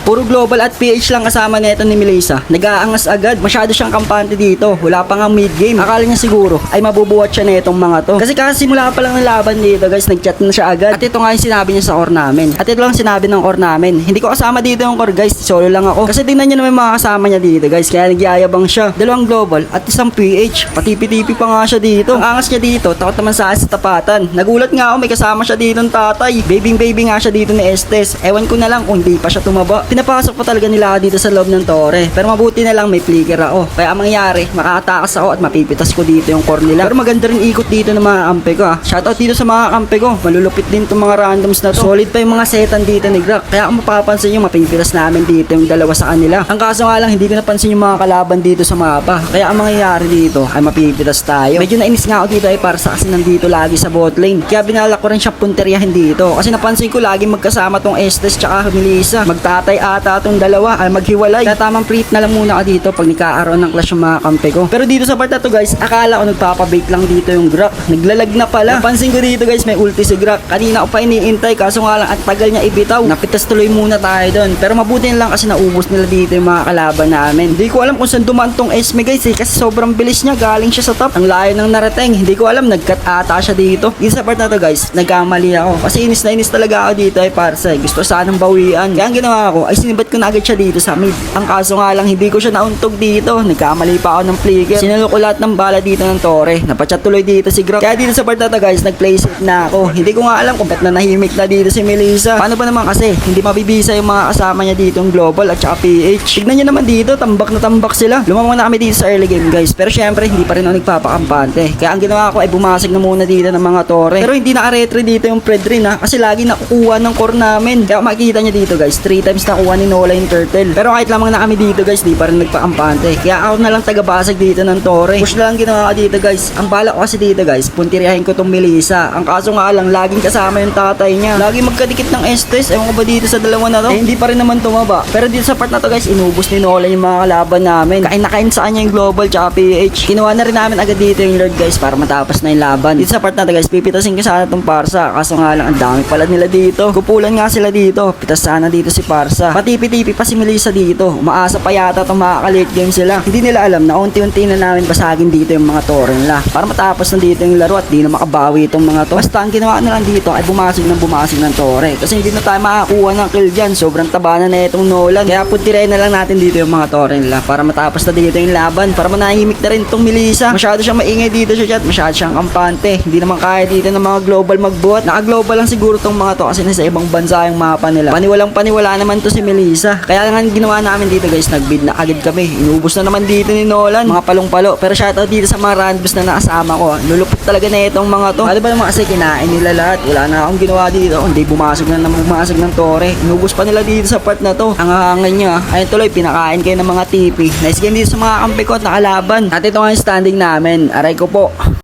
Puro global at PH lang kasama nito ni Melissa. Nag-aangas agad. Masyado siyang kampante dito. Wala pa nga mid game. Akala niya siguro ay mabubuhat siya netong mga to. Kasi kasimula pa lang ng laban dito guys, nag-chat na siya agad. At ito nga yung sinabi niya sa core namin. At ito lang sinabi ng core namin. Hindi ko kasama dito yung core guys. Solo lang ako. Kasi tingnan niyo naman yung mga kasama niya dito guys. Kaya nagyayabang siya. Dalawang global at isang PH. Patipi-tipi pa nga siya dito. Ang angas niya dito. Takot naman sa tapatan. Nagulat nga ako may kasama siya dito ng tatay. Baby nga siya dito ni Estes. Ewan ko na lang kung hindi pa siya tumaba. Pinapasok pa talaga nila ako dito sa loob ng tore. Pero mabuti na lang may flicker ako. Kaya ang mangyari, makakatakas ako at mapipitas ko dito yung core nila. Pero maganda rin ikot dito ng mga kampe ko. Shoutout dito sa mga kampe ko. Malulupit din itong mga randoms na to. Solid pa yung mga setan dito ni Grak. Kaya kung mapapansin nyo, mapipitas namin dito yung dalawa sa kanila. Ang kaso nga lang, hindi ko napansin yung mga kalaban dito sa mapa. Kaya ang mangyayari dito ay mapipitas tayo. Medyo nainis nga ako dito ay para sa kasi nandito lagi sa bot lane. Kaya binalak ko rin siya punteriyahin dito. Kasi napansin ko lagi magkasama tong Estes tsaka Melissa. Magtatay ata tong dalawa ay maghiwalay. Kaya tamang preet na lang muna ako dito pag nagkaaroon ng clash yung mga kampe ko. Pero dito sa part na to guys, akala ko nagpapabait lang dito yung Grak. Naglalag na pala. Napansin ko dito guys, may ulti si Grak. Kanina ko pa iniintay kaso nga lang at tagal niya ibitaw. Napitas tuloy muna tayo doon. Pero mabuti lang kasi naubos nila dito yung mga kalaban namin. Hindi ko alam kung saan dumaan tong Esme guys kasi sobrang bilis niya. Galing siya sa top. Ang layo ng narating. Hindi ko alam, nagkat ata siya dito. Dito sa part na to guys, nagkamali ako. Kasi inis na inis talaga ako dito ay Parsa. Gusto sanang bawian. Kaya ang ginawa ko ay sinibat ko na agad siya dito sa mid. Ang kaso nga lang hindi ko siya nauntog dito. Nagkamali pa ako ng flicker. Sinalo ko lahat ng bala dito ng tore. Napachat tuloy dito si Grak. Kaya dito sa part na to guys, nag-play safe na ako. Hindi ko nga alam kung ba't na nahimik na dito si Melissa. Paano ba naman kasi hindi mabibisa yung mga kasama niya dito yung global at saka PH. Tignan niyo naman dito, tambak na tambak sila. Lumamang na kami dito sa early game guys. Pero syempre hindi pa rin ako nagpapakampante. Kaya ang ginawa ko ay bumasag na muna dito ng mga tore. Pero hindi naka-retry dito yung Fredrin kasi lagi nakukuha ng core namin. Kaya makikita niyo dito guys, 3 times nakuha ni Nola yung turtle. Pero kahit lamang na kami dito guys, di pa rin nagpakampante. Kaya ako na lang tagabasag dito ng tore. Push na lang ginawa ko dito guys. Ang bala ko kasi dito guys, puntiriyahin ko tong Melissa. Ang kaso nga lang, laging kasama yung tatay niya. Lagi magkadikit ng Estes. Ewan ko ba dito sa dalawa na to? Hindi pa rin naman tumaba. Pero dito sa part na to guys, inubos ni Nola yung mga kalaban namin. Kain na kain sa kanya yung global tsaka PH. Kinuha na rin namin agad dito yung Lord guys para matapos na yung laban. Dito sa part na to guys, pipitasin ko sana tong Parsa. Kaso nga lang, ang dami pala nila dito. Kupulan nga sila dito. Pitas sana dito si Parsa. Patipi-tipi pa si Melissa dito. Umaasa pa yata itong makaka-late game sila. Hindi nila alam na unti-unti na namin basagin dito yung mga tore nila. Para matapos na dito yung laro at di na makabawi itong mga to. Basta ang ginawa na lang dito ay bumasig ng tore. Kasi hindi na tayo makakuha ng kill dyan. Sobrang taba na itong Nolan. Kaya puntiray na lang natin dito yung mga tore nila. Para matapos na dito yung laban. Para manahimik na rin itong Melissa. Masyado siyang maingay dito sa chat. Masyado siyang kampante. Hindi naman kaya dito ng mga global magbuhat. Naka-global lang siguro tong mga to kasi nasa ibang bansa yung mapa nila. Paniwala naman to si Melissa. Kaya nga ginawa namin dito guys, nagbid na agad kami. Inubos na naman dito ni Nolan. Mga palong-palo. Pero shoutout dito sa mga randoms na nakasama ko. Lulupot talaga na itong mga to. Ano ba naman kasi kinain nila lahat. Wala na akong ginawa dito. Hindi bumasag ng tore. Inubos pa nila dito sa part na to. Ang hangan niya. Ayun tuloy, pinakain kayo ng mga tipi. Nice game dito sa mga kampe ko at nakalaban. At ito nga yung standing namin. Aray ko po.